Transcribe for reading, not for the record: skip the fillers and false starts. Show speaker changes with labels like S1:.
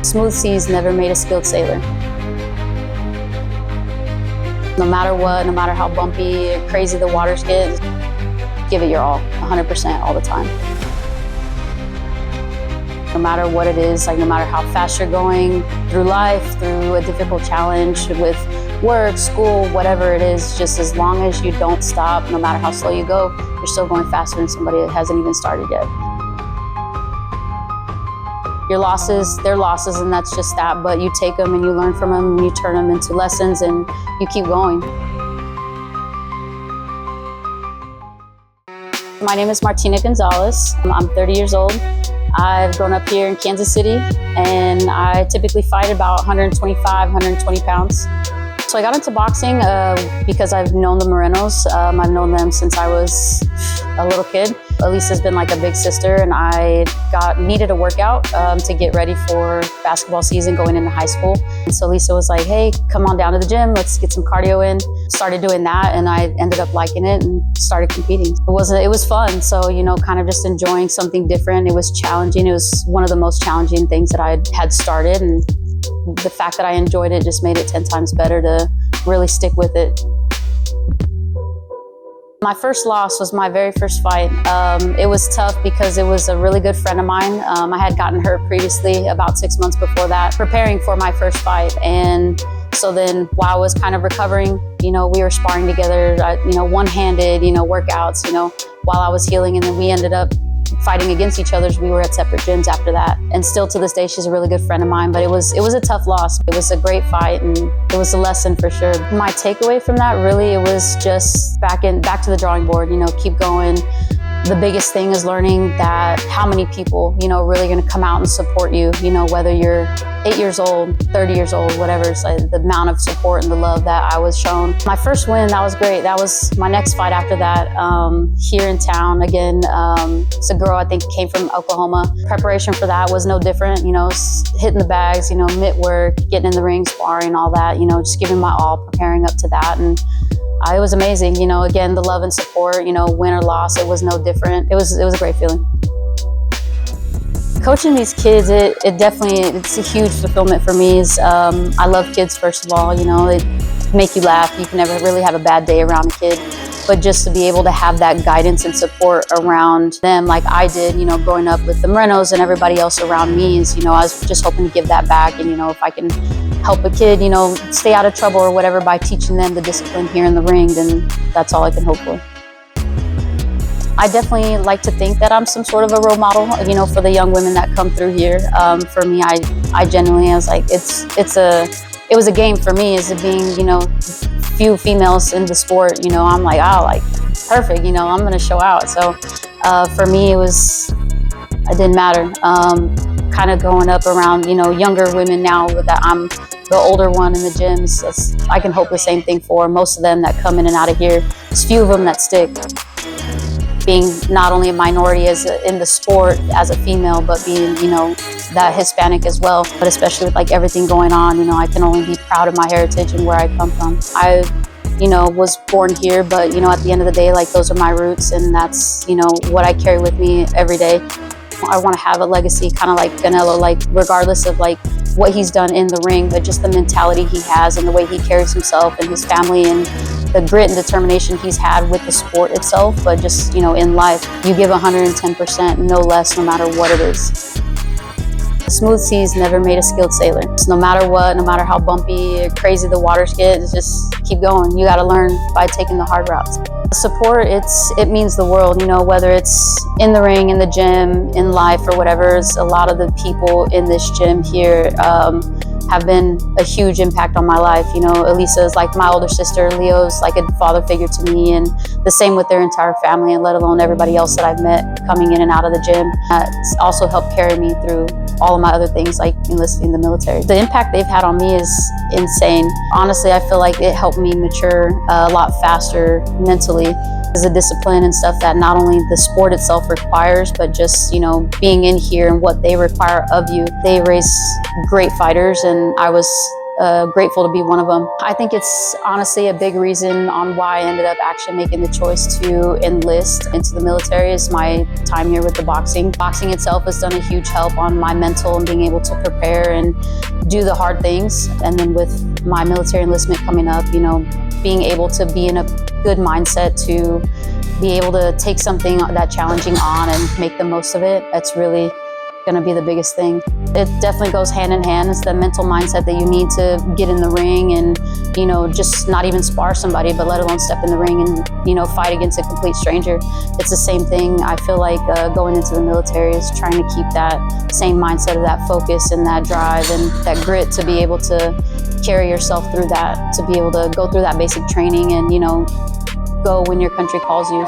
S1: Smooth seas never made a skilled sailor. No matter what, no matter how bumpy or crazy the waters get, give it your all, 100% all the time. No matter what it is, like no matter how fast you're going through life, through a difficult challenge with work, school, whatever it is, just as long as you don't stop, no matter how slow you go, you're still going faster than somebody that hasn't even started yet. Your losses, they're losses, and that's just that, but you take them and you learn from them and you turn them into lessons and you keep going. My name is Martina Gonzalez. I'm 30 years old. I've grown up here in Kansas City, and I typically fight about 125, 120 pounds. So I got into boxing because I've known the Morenos. I've known them since I was a little kid. Elisa's been like a big sister, and I needed a workout to get ready for basketball season going into high school. And so Elisa was like, hey, come on down to the gym, let's get some cardio in. Started doing that, and I ended up liking it and started competing. It was fun, so kind of just enjoying something different. It was challenging. It was one of the most challenging things that I had started, and the fact that I enjoyed it just made it 10 times better to really stick with it. My first loss was my very first fight. It was tough because it was a really good friend of mine. I had gotten hurt previously about 6 months before that, preparing for my first fight. And so then while I was kind of recovering, we were sparring together, one-handed, workouts, while I was healing. And then we ended up fighting against each other. We were at separate gyms after that. And still to this day, she's a really good friend of mine, but it was a tough loss. It was a great fight, and it was a lesson for sure. My takeaway from that, really, it was just back to the drawing board, keep going. The biggest thing is learning that how many people, really going to come out and support you, whether you're 8 years old, 30 years old, whatever. It's like the amount of support and the love that I was shown. My first win, that was great. That was my next fight after that, here in town. Again, it's a girl I think came from Oklahoma. Preparation for that was no different, hitting the bags, mitt work, getting in the ring, sparring, all that, just giving my all, preparing up to that. And it was amazing, again, the love and support, win or loss, it was no different. It was a great feeling. Coaching these kids, it's a huge fulfillment for me. I love kids, first of all, they make you laugh. You can never really have a bad day around a kid, but just to be able to have that guidance and support around them like I did, growing up with the Morenos and everybody else around me is, I was just hoping to give that back. And, if I can help a kid, stay out of trouble or whatever by teaching them the discipline here in the ring, then that's all I can hope for. I definitely like to think that I'm some sort of a role model, for the young women that come through here. For me, I genuinely, I was like, it was a game for me, as it being, few females in the sport. I'm like, perfect, I'm gonna show out. So for me, it didn't matter. Kind of growing up around, younger women now that I'm the older one in the gyms, I can hope the same thing for most of them that come in and out of here. There's few of them that stick. Being not only a minority in the sport as a female, but being, that Hispanic as well, but especially with like everything going on, I can only be proud of my heritage and where I come from. I, was born here, but, at the end of the day, like those are my roots, and that's, what I carry with me every day. I want to have a legacy kind of like Canelo, like regardless of like what he's done in the ring, but just the mentality he has and the way he carries himself and his family and the grit and determination he's had with the sport itself, but just, in life, you give 110%, no less, no matter what it is. Smooth seas never made a skilled sailor. So no matter what, no matter how bumpy or crazy the waters get, just keep going. You got to learn by taking the hard routes. Support, it means the world, whether it's in the ring, in the gym, in life, or whatever. A lot of the people in this gym here have been a huge impact on my life. Elisa is like my older sister, Leo's like a father figure to me, and the same with their entire family, and let alone everybody else that I've met coming in and out of the gym. It's also helped carry me through all of my other things, like enlisting in the military. The impact they've had on me is insane. Honestly, I feel like it helped me mature a lot faster mentally. There's a discipline and stuff that not only the sport itself requires, but just, being in here and what they require of you. They raise great fighters, and I was grateful to be one of them. I think it's honestly a big reason on why I ended up actually making the choice to enlist into the military is my time here with the boxing. Boxing itself has done a huge help on my mental and being able to prepare and do the hard things. And then with my military enlistment coming up, you know, being able to be in a good mindset to be able to take something that challenging on and make the most of it, that's really going to be the biggest thing. It definitely goes hand in hand. It's the mental mindset that you need to get in the ring and, you know, just not even spar somebody, but let alone step in the ring and, you know, fight against a complete stranger. It's the same thing. I feel like going into the military is trying to keep that same mindset of that focus and that drive and that grit to be able to carry yourself through that, to be able to go through that basic training and, you know, go when your country calls you.